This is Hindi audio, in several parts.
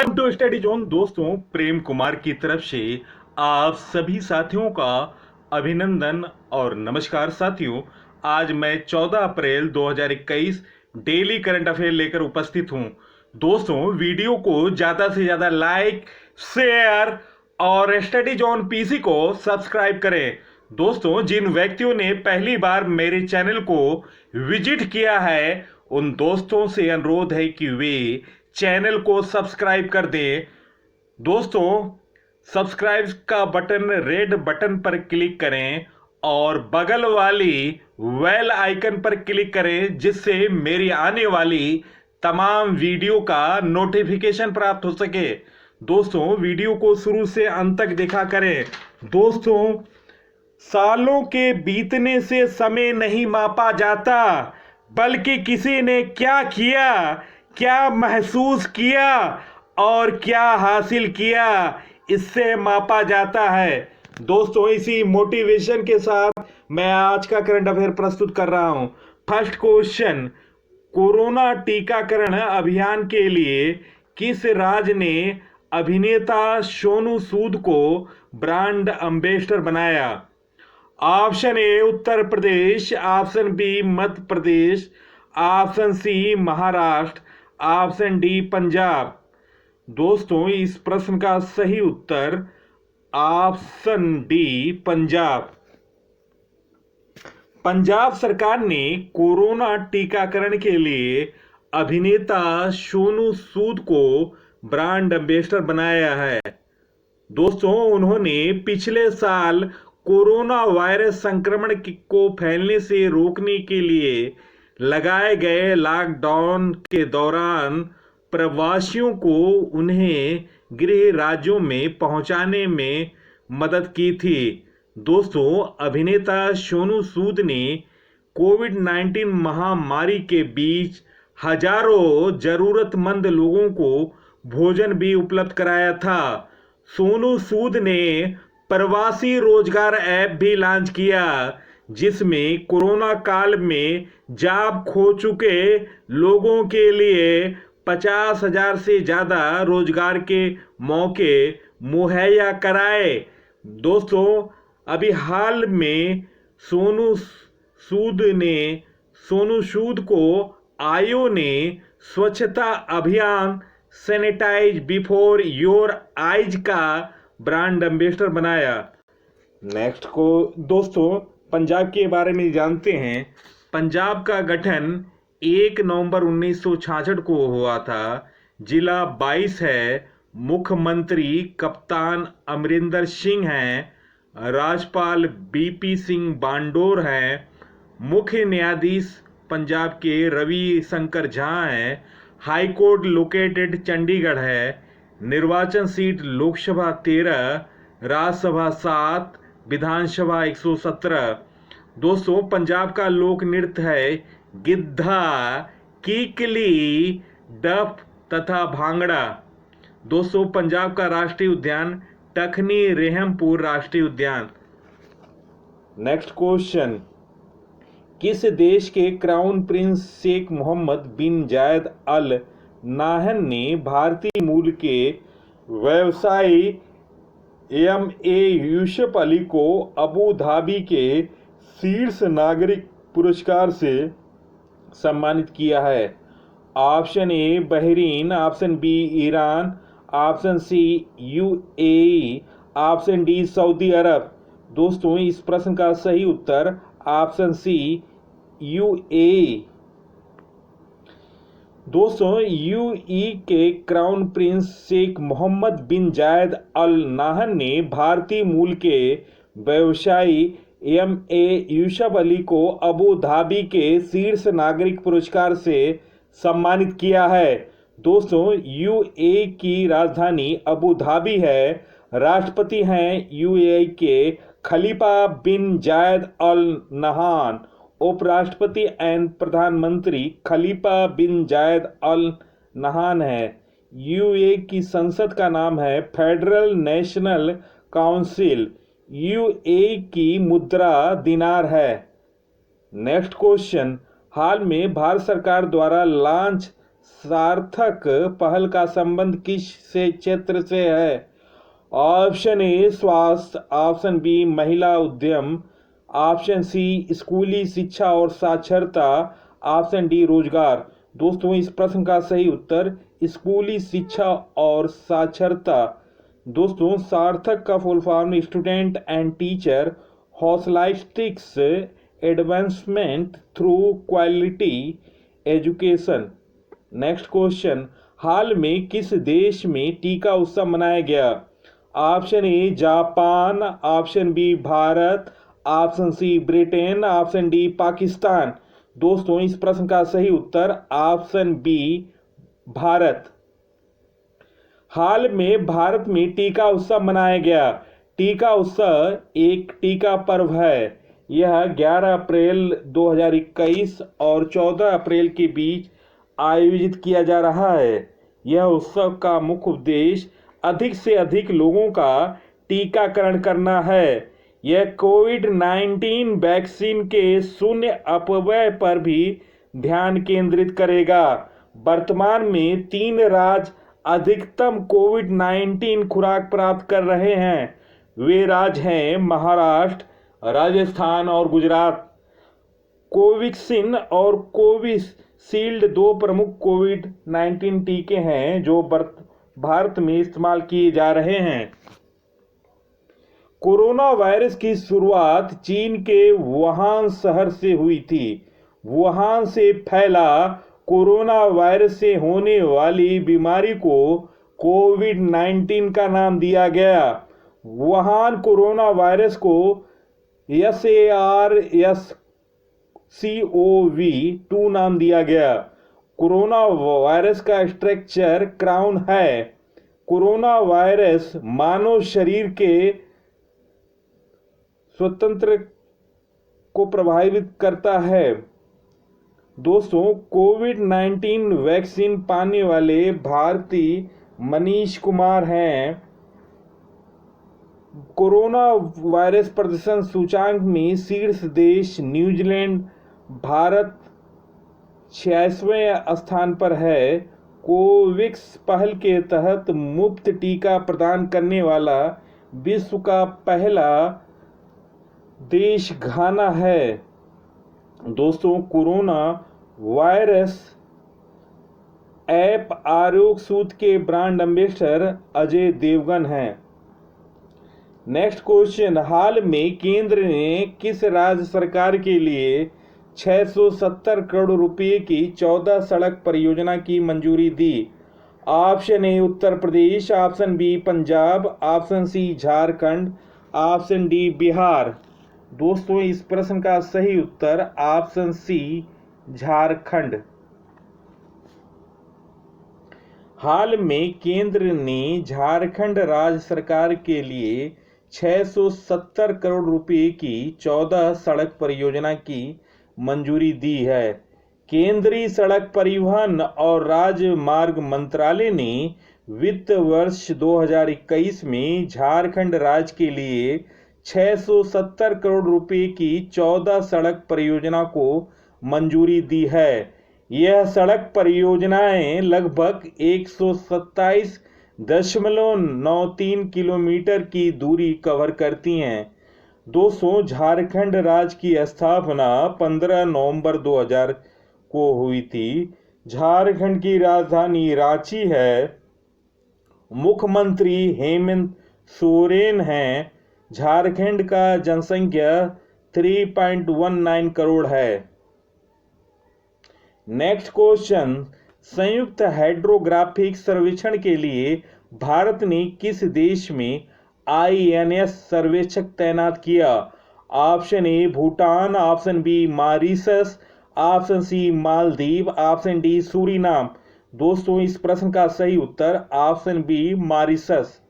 Welcome to study zone. दोस्तों, प्रेम कुमार की तरफ से आप सभी साथियों का अभिनंदन और नमस्कार। साथियों, आज मैं 14 अप्रैल 2021 डेली करंट अफेयर लेकर उपस्थित हूं। दोस्तों, वीडियो को ज़्यादा से ज़्यादा लाइक, शेयर और स्टडी जोन पीसी को सब्सक्राइब करें। दोस्तों, जिन व्यक्तियों ने पहली बार मेरे चैनल को विजिट किया है, उन दोस्तों से अनुरोध है कि वे चैनल को सब्सक्राइब कर दें। दोस्तों, सब्सक्राइब का बटन रेड बटन पर क्लिक करें और बगल वाली बेल आइकन पर क्लिक करें, जिससे मेरी आने वाली तमाम वीडियो का नोटिफिकेशन प्राप्त हो सके। दोस्तों, वीडियो को शुरू से अंत तक देखा करें। दोस्तों, सालों के बीतने से समय नहीं मापा जाता, बल्कि किसी ने क्या किया, क्या महसूस किया और क्या हासिल किया, इससे मापा जाता है। दोस्तों, इसी मोटिवेशन के साथ मैं आज का करंट अफेयर प्रस्तुत कर रहा हूं। फर्स्ट क्वेश्चन, कोरोना टीकाकरण अभियान के लिए किस राज्य ने अभिनेता सोनू सूद को ब्रांड एम्बेसडर बनाया? Option A Uttar Pradesh, option B Madhya Pradesh, option C Maharashtra, option D Punjab. दोस्तों, इस प्रश्न का सही उत्तर ऑप्शन डी पंजाब। पंजाब सरकार ने कोरोना टीकाकरण के लिए अभिनेता सोनू सूद को ब्रांड एम्बेसडर बनाया है। दोस्तों, उन्होंने पिछले साल कोरोना वायरस संक्रमण को फैलने से रोकने के लिए लगाए गए लॉकडाउन के दौरान प्रवासियों को उन्हें गृह राज्यों में पहुंचाने में मदद की थी। दोस्तों, अभिनेता सोनू सूद ने कोविड-19 महामारी के बीच हजारों जरूरतमंद लोगों को भोजन भी उपलब्ध कराया था। सोनू सूद ने प्रवासी रोजगार ऐप भी लॉन्च किया, जिसमें कोरोना काल में जॉब खो चुके लोगों के लिए 50,000 से ज़्यादा रोजगार के मौके मुहैया कराए। दोस्तों, अभी हाल में सोनू सूद को आयो ने स्वच्छता अभियान सैनिटाइज बिफोर योर आइज का ब्रांड एम्बेसडर बनाया। नेक्स्ट को दोस्तों, पंजाब के बारे में जानते हैं। पंजाब का गठन 1 नवंबर 1966 को हुआ था। जिला 22 है। मुख्यमंत्री कप्तान अमरिंदर सिंह हैं। राज्यपाल बीपी सिंह बांडोर हैं। मुख्य न्यायाधीश पंजाब के रवि शंकर झा हैं। हाई कोर्ट लोकेटेड चंडीगढ़ है। निर्वाचन सीट लोकसभा 13, राज्यसभा 7, विधानसभा 117। दोस्तों, पंजाब का लोक नृत्य है गिद्धा, कीकली, डफ तथा भांगड़ा। दोस्तों, पंजाब का राष्ट्रीय उद्यान टखनी रेहमपुर राष्ट्रीय उद्यान। नेक्स्ट क्वेश्चन, किस देश के crown prince Sheikh Mohammed bin Zayed Al Nahan ने भारतीय मूल के व्यवसायी एमए यूसुफ अली को अबू धाबी के शीर्ष नागरिक पुरस्कार से सम्मानित किया है? Option A Bahrain, option B Iran, option C UAE, option D सऊदी अरब। दोस्तों, इस प्रश्न का सही उत्तर ऑप्शन सी यूएई। दोस्तों, यूएई के crown prince Sheikh Mohammed bin Zayed Al Nahan ने भारतीय मूल के व्यवसायी एमए यूसुफ अली को अबू धाबी के शीर्ष नागरिक पुरस्कार से सम्मानित किया है। दोस्तों, यूएई की राजधानी अबू धाबी है। राष्ट्रपति हैं यूएई के खलीफा बिन जायद अल नहान। उपराष्ट्रपति एवं प्रधानमंत्री खलीफा बिन जायद अल नहान है। यूएई की संसद का नाम है फेडरल नेशनल काउंसिल। यूएई की मुद्रा दिनार है। नेक्स्ट क्वेश्चन, हाल में भारत सरकार द्वारा लॉन्च सार्थक पहल का संबंध किस से क्षेत्र से है? ऑप्शन ए स्वास्थ्य, ऑप्शन बी महिला उद्यम, ऑप्शन सी स्कूली शिक्षा और साक्षरता, ऑप्शन डी रोजगार। दोस्तों इस प्रश्न का सही उत्तर स्कूली शिक्षा और साक्षरता। दोस्तों सार्थक का full form student and teacher holistics advancement through quality education. Next question, हाल में किस देश में टीका उत्सव मनाया गया? Option A Japan, option B Bharat, option C Britain, option D Pakistan. दोस्तों इस प्रश्न का सही उत्तर ऑप्शन बी भारत। हाल में भारत में टीका उत्सव मनाया गया। टीका उत्सव एक टीका पर्व है। यह 11 अप्रैल 2021 और 14 अप्रैल के बीच आयोजित किया जा रहा है। यह उत्सव का मुख्य उद्देश्य अधिक से अधिक लोगों का टीकाकरण करना है। यह कोविड-19 वैक्सीन के शून्य अपव्यय पर भी ध्यान केंद्रित करेगा। वर्तमान में 3 राज्य अधिकतम कोविड-19 खुराक प्राप्त कर रहे हैं। वे राज्य हैं महाराष्ट्र, राजस्थान और गुजरात। कोवैक्सीन और कोविशील्ड 2 प्रमुख कोविड-19 टीके हैं जो भारत में इस्तेमाल किए जा रहे हैं। कोरोना वायरस की शुरुआत चीन के वुहान शहर से हुई थी। वुहान से फैला कोरोना वायरस से होने वाली बीमारी को कोविड-19 का नाम दिया गया। वुहान कोरोना वायरस को SARS-CoV-2 नाम दिया गया। कोरोना वायरस का स्ट्रक्चर क्राउन है। कोरोना वायरस मानव शरीर के स्वतंत्र को प्रभावित करता है। दोस्तों कोविड-19 वैक्सीन पाने वाले भारतीय मनीष कुमार हैं। कोरोना वायरस प्रदर्शन सूचांक में शीर्ष देश न्यूजीलैंड, भारत 86वें स्थान पर है। कोवैक्स पहल के तहत मुफ्त टीका प्रदान करने वाला विश्व का पहला देश घाना है। दोस्तों कोरोना वायरस ऐप आरोग्य सूत्र के ब्रांड एम्बेसडर अजय देवगन हैं। नेक्स्ट क्वेश्चन, हाल में केंद्र ने किस राज्य सरकार के लिए 670 करोड़ रुपए की 14 सड़क परियोजना की मंजूरी दी? Option A Uttar Pradesh, option B Punjab, option C Jharkhand, option D Bihar. दोस्तों इस प्रश्न का सही उत्तर ऑप्शन सी झारखंड। हाल में केंद्र ने झारखंड राज्य सरकार के लिए 670 करोड़ रुपए की 14 सड़क परियोजना की मंजूरी दी है। केंद्रीय सड़क परिवहन और राजमार्ग मंत्रालय ने वित्त वर्ष 2021 में झारखंड राज्य के लिए 670 करोड़ रुपए की 14 सड़क परियोजना को मंजूरी दी है। यह सड़क परियोजनाएं लगभग 127.93 किलोमीटर की दूरी कवर करती हैं। दोस्तों झारखंड राज्य की स्थापना 15 नवंबर 2000 को हुई थी। झारखंड की राजधानी रांची है। मुख्यमंत्री हेमंत सोरेन हैं। झारखंड का जनसंख्या 3.19 करोड़ है। नेक्स्ट क्वेश्चन, संयुक्त हाइड्रोग्राफिक सर्वेक्षण के लिए भारत ने किस देश में INS सर्वेक्षक तैनात किया? Option A Bhutan, option B Mauritius, option C Maldives, option D Suriname. दोस्तों इस प्रश्न का सही उत्तर ऑप्शन बी मॉरिशस।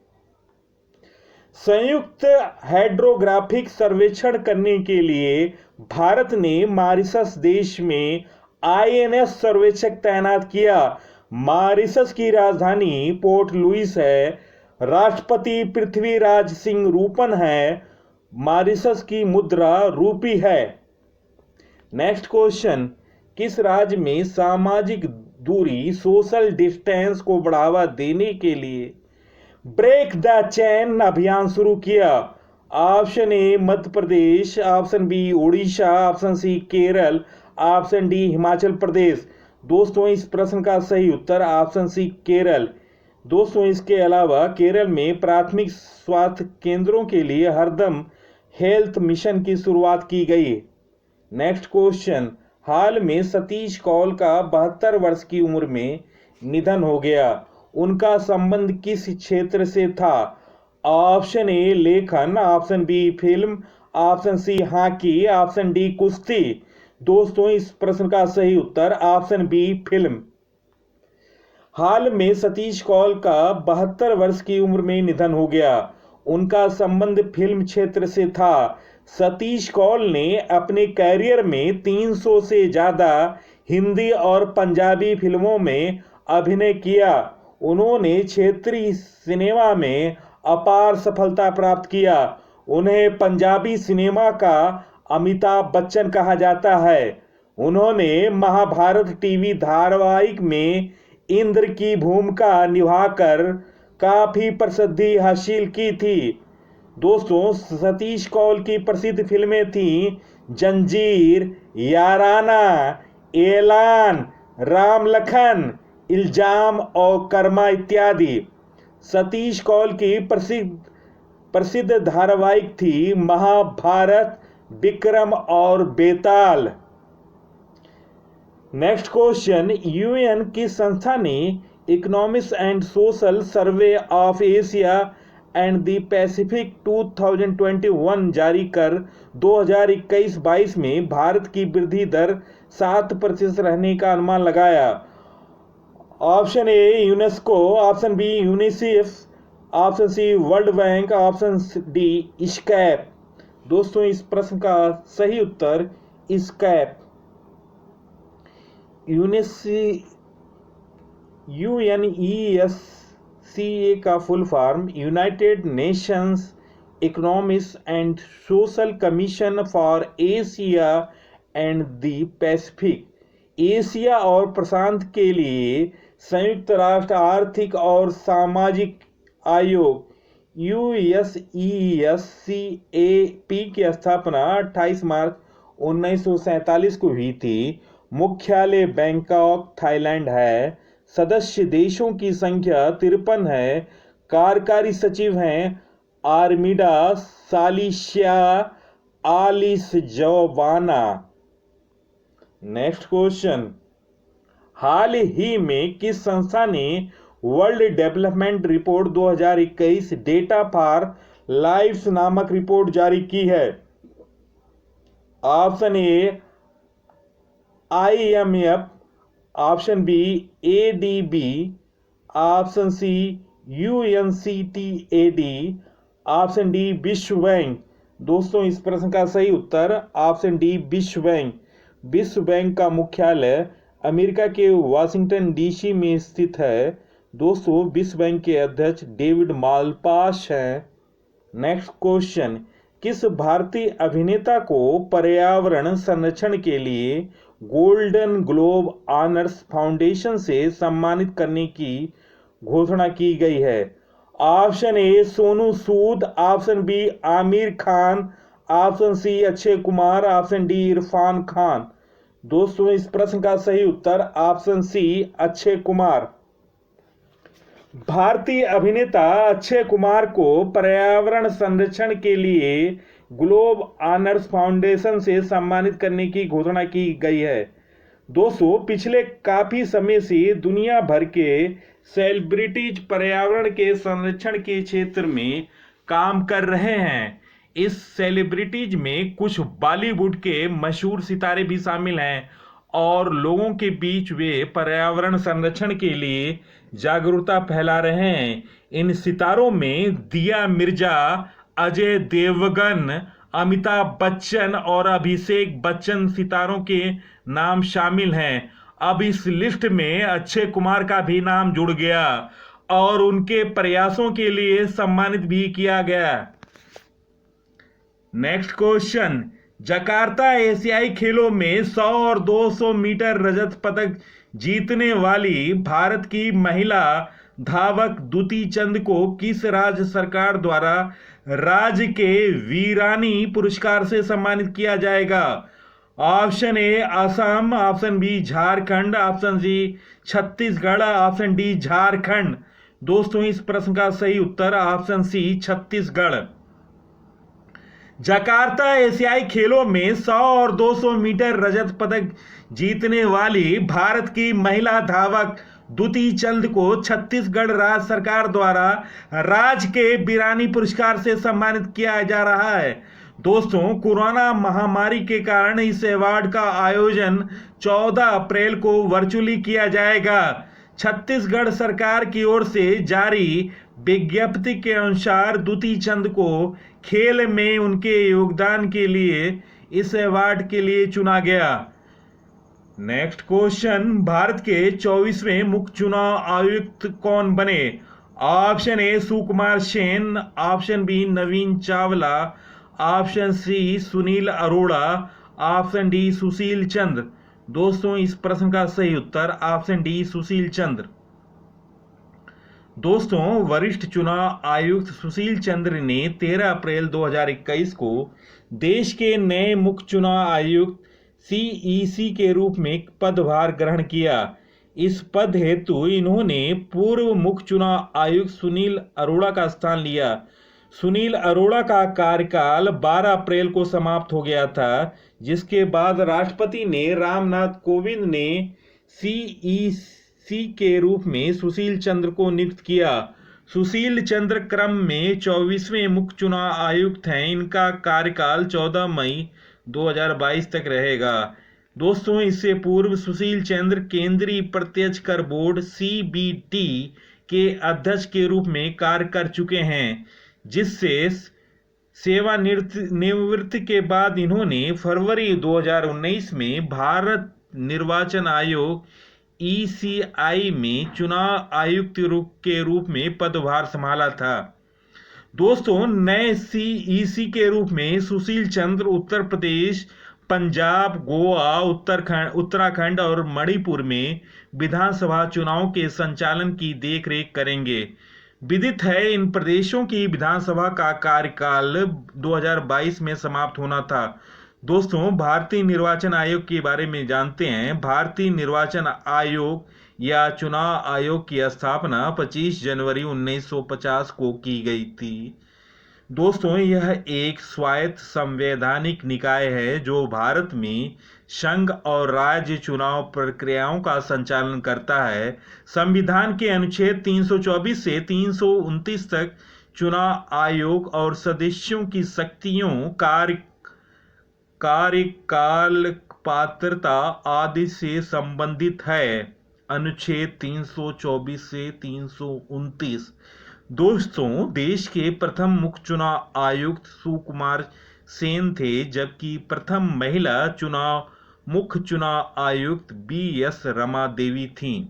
संयुक्त हाइड्रोग्राफिक सर्वेक्षण करने के लिए भारत ने मॉरिशस देश में INS सर्वेक्षक तैनात किया। मॉरिशस की राजधानी पोर्ट लुइस है। राष्ट्रपति पृथ्वीराज सिंह रूपन है। मॉरिशस की मुद्रा रूपी है। नेक्स्ट क्वेश्चन, किस राज्य में सामाजिक दूरी सोशल डिस्टेंस को बढ़ावा देने के लिए ब्रेक द चेन अभियान शुरू किया। Option A Madhya Pradesh, option B Orissa, option C Kerala, option D Himachal Pradesh. दोस्तों इस प्रश्न का सही उत्तर ऑप्शन सी केरल। दोस्तों इसके अलावा केरल में प्राथमिक स्वास्थ्य केंद्रों के लिए हरदम हेल्थ मिशन की शुरुआत की गई। नेक्स्ट क्वेश्चन, हाल में सतीश कौल का 72 वर्ष की उम्र में निधन हो गया। उनका संबंध किस क्षेत्र से था? ऑप्शन ए लेखन, option B film, option C hockey, option D कुश्ती। दोस्तों इस प्रश्न का सही उत्तर ऑप्शन बी फिल्म। हाल में सतीश कौल का 72 वर्ष की उम्र में निधन हो गया। उनका संबंध फिल्म क्षेत्र से था। सतीश कौल ने अपने कैरियर में 300 से ज्यादा हिंदी और पंजाबी फिल्मों में अभिनय किया। उन्होंने क्षेत्रीय सिनेमा में अपार सफलता प्राप्त किया। उन्हें पंजाबी सिनेमा का अमिताभ बच्चन कहा जाता है। उन्होंने महाभारत टीवी धारावाहिक में इंद्र की भूमिका निभाकर काफी प्रसिद्धि हासिल की थी। दोस्तों सतीश कौल की प्रसिद्ध फिल्में थीं जंजीर, याराना, ऐलान, राम लखन, इल्जाम और कर्मा इत्यादि। सतीश कौल की प्रसिद्ध धारावाहिक थी महाभारत, विक्रम और बेताल। नेक्स्ट क्वेश्चन, यूएन की संस्था ने economics and social survey of Asia and the Pacific 2021 जारी कर 2021-22 में भारत की वृद्धि दर 7% रहने का अनुमान लगाया। Option A UNESCO, option B UNICEF, option C world bank, option D ESCAP. दोस्तों इस प्रश्न का सही उत्तर स्कैप। यूएनईएससीए का full form United Nations economics and social commission for Asia and the Pacific. Asia और प्रशांत के लिए संयुक्त राष्ट्र आर्थिक और सामाजिक आयोग यूएसईएससीएपी की स्थापना 28 मार्च 1947 को हुई थी। मुख्यालय बैंकॉक, थाईलैंड है। सदस्य देशों की संख्या 53 है। कार्यकारी सचिव हैं आर्मिडा सालिसिया आलिसजोवाना। नेक्स्ट क्वेश्चन, हाल ही में किस संस्था ने world development report 2021 data for lives नामक रिपोर्ट जारी की है? Option A IMF, option B ADB, option C UNCTAD, option D विश्व बैंक। दोस्तों इस प्रश्न का सही उत्तर ऑप्शन डी विश्व बैंक। विश्व बैंक का मुख्यालय अमेरिका के वाशिंगटन DC में स्थित है। दोस्तों विश्व बैंक के अध्यक्ष डेविड मालपास हैं। नेक्स्ट क्वेश्चन, किस भारतीय अभिनेता को पर्यावरण संरक्षण के लिए गोल्डन ग्लोब ऑनर्स फाउंडेशन से सम्मानित करने की घोषणा की गई है? Option A Sonu Sood, option B Aamir Khan, option C Akshay Kumar, option D Irfan Khan. दोस्तों इस प्रश्न का सही उत्तर ऑप्शन सी अक्षय कुमार। भारतीय अभिनेता अक्षय कुमार को पर्यावरण संरक्षण के लिए ग्लोब ऑनर्स फाउंडेशन से सम्मानित करने की घोषणा की गई है। दोस्तों पिछले काफी समय से दुनिया भर के सेलिब्रिटीज पर्यावरण के संरक्षण के क्षेत्र में काम कर रहे हैं। इस सेलिब्रिटीज में कुछ बॉलीवुड के मशहूर सितारे भी शामिल हैं और लोगों के बीच वे पर्यावरण संरक्षण के लिए जागरूकता फैला रहे हैं। इन सितारों में दिया मिर्जा, अजय देवगन, अमिताभ बच्चन और अभिषेक बच्चन सितारों के नाम शामिल हैं। अब इस लिस्ट में अक्षय कुमार का भी नाम जुड़ गया और उनके प्रयासों के लिए सम्मानित भी किया गया। नेक्स्ट क्वेश्चन, जकार्ता एशियाई खेलों में 100 और 200 मीटर रजत पदक जीतने वाली भारत की महिला धावक दुती चंद को किस राज्य सरकार द्वारा राज्य के वीरानी पुरस्कार से सम्मानित किया जाएगा? Option A Assam, option B Jharkhand, option C Chhattisgarh, option D Jharkhand. दोस्तों इस प्रश्न का सही उत्तर ऑप्शन सी छत्तीसगढ़। जकार्ता एशियाई खेलों में 100 और 200 मीटर रजत पदक जीतने वाली भारत की महिला धावक दुती चंद को छत्तीसगढ़ राज्य सरकार द्वारा राज्य के वीरानी पुरस्कार से सम्मानित किया जा रहा है। दोस्तों कोरोना महामारी के कारण इस अवार्ड का आयोजन 14 अप्रैल को वर्चुअली किया जाएगा। छत्तीसगढ़ सरकार की ओर से जारी विज्ञप्ति के अनुसार दुती चंद को खेल में उनके योगदान के लिए इस अवार्ड के लिए चुना गया। नेक्स्ट क्वेश्चन, भारत के 24वें मुख्य चुनाव आयुक्त कौन बने? Option A Sukumar Sen, option B Navin Chawla, option C Sunil Arora, option D Sushil Chandra. दोस्तों इस प्रश्न का सही उत्तर ऑप्शन डी सुशील चंद्र। दोस्तों वरिष्ठ चुनाव आयुक्त सुशील चंद्र ने 13 अप्रैल 2021 को देश के नए मुख्य चुनाव आयुक्त सीईसी के रूप में पदभार ग्रहण किया। इस पद हेतु इन्होंने पूर्व मुख्य चुनाव आयुक्त सुनील अरोड़ा का स्थान लिया। सुनील अरोड़ा का कार्यकाल 12 अप्रैल को समाप्त हो गया था, जिसके बाद राष्ट्रपति ने रामनाथ कोविंद ने सीईसी के रूप में सुशील चंद्र को नियुक्त किया। सुशील चंद्र क्रम में 24वें मुख्य चुनाव आयुक्त हैं। इनका कार्यकाल 14 मई 2022 तक रहेगा। दोस्तों इससे पूर्व सुशील चंद्र केंद्रीय प्रत्यक्ष कर बोर्ड सीबीटी के अध्यक्ष के रूप में कार्य कर चुके हैं, जिससे सेवानिवृत्ति के बाद इन्होंने फरवरी 2019 में भारत निर्वाचन आयोग ईसीआई में चुनाव आयुक्त के रूप में पदभार संभाला था। दोस्तों नए सीईसी के रूप में सुशील चंद्र उत्तर प्रदेश, पंजाब, गोवा, उत्तराखंड और मणिपुर में विधानसभा चुनाव के संचालन की देखरेख करेंगे। विदित है इन प्रदेशों की विधानसभा का कार्यकाल 2022 में समाप्त होना था। दोस्तों भारतीय निर्वाचन आयोग के बारे में जानते हैं। भारतीय निर्वाचन आयोग या चुनाव आयोग की स्थापना 25 जनवरी 1950 को की गई थी। दोस्तों यह एक स्वायत्त संवैधानिक निकाय है जो भारत में संघ और राज्य चुनाव प्रक्रियाओं का संचालन करता है। संविधान के अनुच्छेद 324 से 329 तक चुनाव आयोग और सदस्यों की शक्तियों, कार्यकाल, पात्रता आदि से संबंधित है। अनुच्छेद 324 से 329। दोस्तों देश के प्रथम मुख्य चुनाव आयुक्त सुकुमार सेन थे, जबकि प्रथम महिला मुख्य चुनाव आयुक्त बीएस रमा देवी थीं।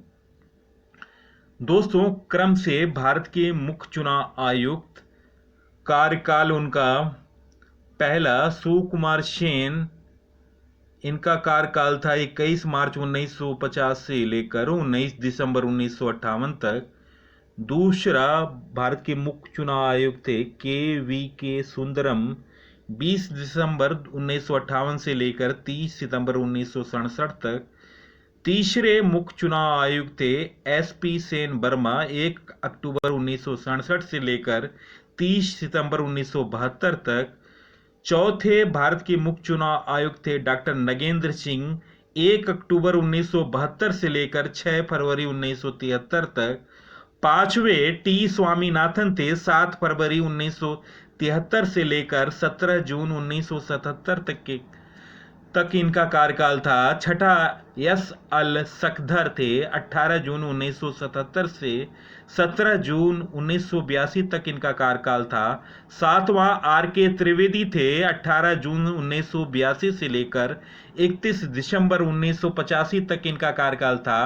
दोस्तों क्रम से भारत के मुख्य चुनाव आयुक्त कार्यकाल उनका पहला सुकुमार सेन, इनका कार्यकाल था 21 मार्च 1950 से लेकर 19 दिसंबर 1958 तक। दूसरा भारत के मुख्य चुनाव आयुक्त थे के सुंदरम, 20 दिसंबर 1958 से लेकर 30 सितंबर 1967 तक। तीसरे मुख्य चुनाव आयुक्त थे एसपी सेन वर्मा, 1 अक्टूबर 1967 से लेकर 30 सितंबर 1972 तक। चौथे भारत के मुख्य चुनाव आयुक्त थे डॉक्टर नगेंद्र सिंह, 1 अक्टूबर 1972 से लेकर 6 फरवरी 1973 तक। पांचवें टी स्वामीनाथन थे, 7 फरवरी 1973 से लेकर 17 जून 1977 तक इनका कार्यकाल था। छठा एस अल सखधर थे, 18 जून 1977 से 17 जून 1982 तक इनका कार्यकाल था। सातवां आर के त्रिवेदी थे, 18 जून 1982 से लेकर 31 दिसंबर 1985 तक इनका कार्यकाल था।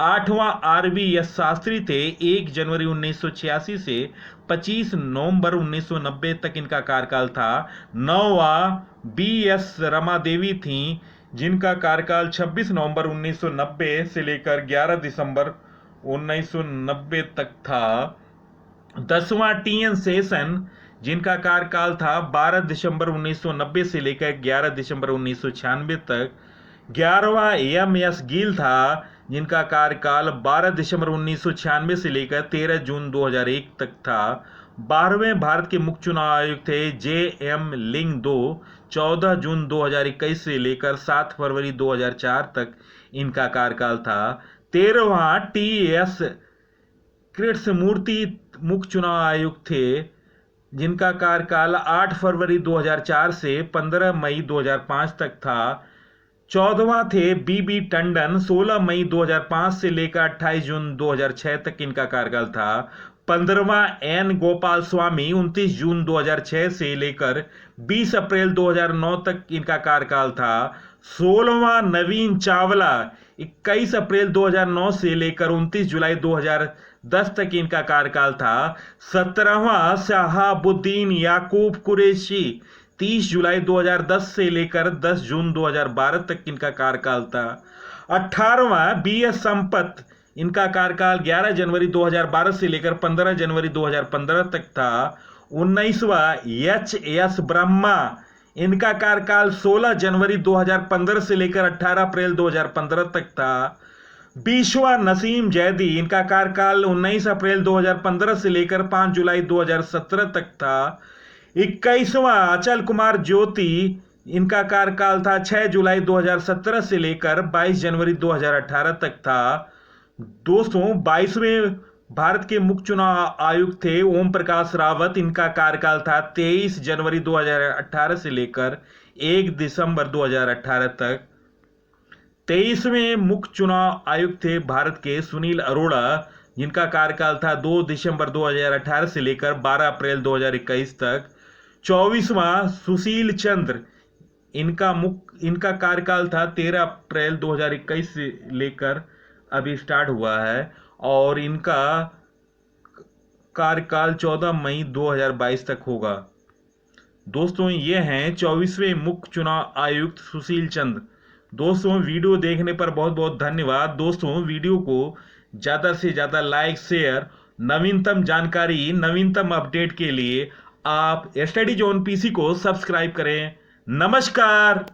आठवां आर.वी.एस. शास्त्री थे, 1 जनवरी 1986 से 25 नवंबर 1990 तक इनका कार्यकाल था। नौवां बी.एस. रमा देवी थी, जिनका कार्यकाल 26 नवंबर 1990 से लेकर 11 दिसंबर 1990 तक था। 10वां टीएन शेषन, जिनका कार्यकाल था 12 दिसंबर 1990 से लेकर 11 दिसंबर 1996 तक। 11वां एम एस गिल था, जिनका कार्यकाल 12 दिसंबर 1996 से लेकर 13 जून 2001 तक था। 12वें भारत के मुख्य चुनाव आयुक्त थे जे एम लिंग 14 जून 2021 से लेकर 7 फरवरी 2004 तक इनका कार्यकाल था। 13वां टी एस कृष्णमूर्ति मुख्य चुनाव आयुक्त थे, जिनका कार्यकाल 8 फरवरी 2004 से 15 मई 2005 तक था। 14वां थे बीबी टंडन, 16 मई 2005 से लेकर 28 जून 2006 तक इनका कार्यकाल था। 15वां एन गोपाल स्वामी, 29 जून 2006 से लेकर 20 अप्रैल 2009 तक इनका कार्यकाल था। 16वां नवीन चावला, 21 अप्रैल 2009 से लेकर 29 जुलाई 2010 तक इनका कार्यकाल था। 17वां शहाबुद्दीन याकूब कुरैशी, 30 जुलाई 2010 से लेकर 10 जून 2012 तक इनका कार्यकाल था। 18वां बी एस संपत, इनका कार्यकाल 11 जनवरी 2012 से लेकर 15 जनवरी 2015 तक था। 19वां एच एस ब्रह्मा, इनका कार्यकाल 16 जनवरी 2015 से लेकर 18 अप्रैल 2015 तक था। 20वां नसीम जैदी, इनका कार्यकाल 19 अप्रैल 2015 से लेकर 5 जुलाई 2017 तक था। 21वां अचल कुमार ज्योति, इनका कार्यकाल था 6 जुलाई 2017 से लेकर 22 जनवरी 2018 तक था। दोस्तों, 22वें भारत के मुख्य चुनाव आयुक्त थे ओम प्रकाश रावत, इनका कार्यकाल था 23 जनवरी 2018 से लेकर 1 दिसंबर 2018 तक। 23वें मुख्य चुनाव आयुक्त थे भारत के सुनील अरोड़ा, जिनका कार्यकाल था 2 दिसंबर 2018 से लेकर 12 अप्रैल 2021 तक। 24वां सुशील चंद्र, इनका कार्यकाल था 13 अप्रैल 2021 से लेकर अभी स्टार्ट हुआ है, और इनका कार्यकाल 14 मई 2022 तक होगा। दोस्तों, ये हैं 24वें मुख्य चुनाव आयुक्त सुशील चंद्र। दोस्तों, वीडियो देखने पर बहुत बहुत धन्यवाद। दोस्तों, वीडियो को ज़्यादा से ज़्यादा लाइक, शेयर, नवीनतम जानकारी, नवीनतम अपडेट के लिए आप स्टडी जोन पीसी को सब्सक्राइब करें। नमस्कार।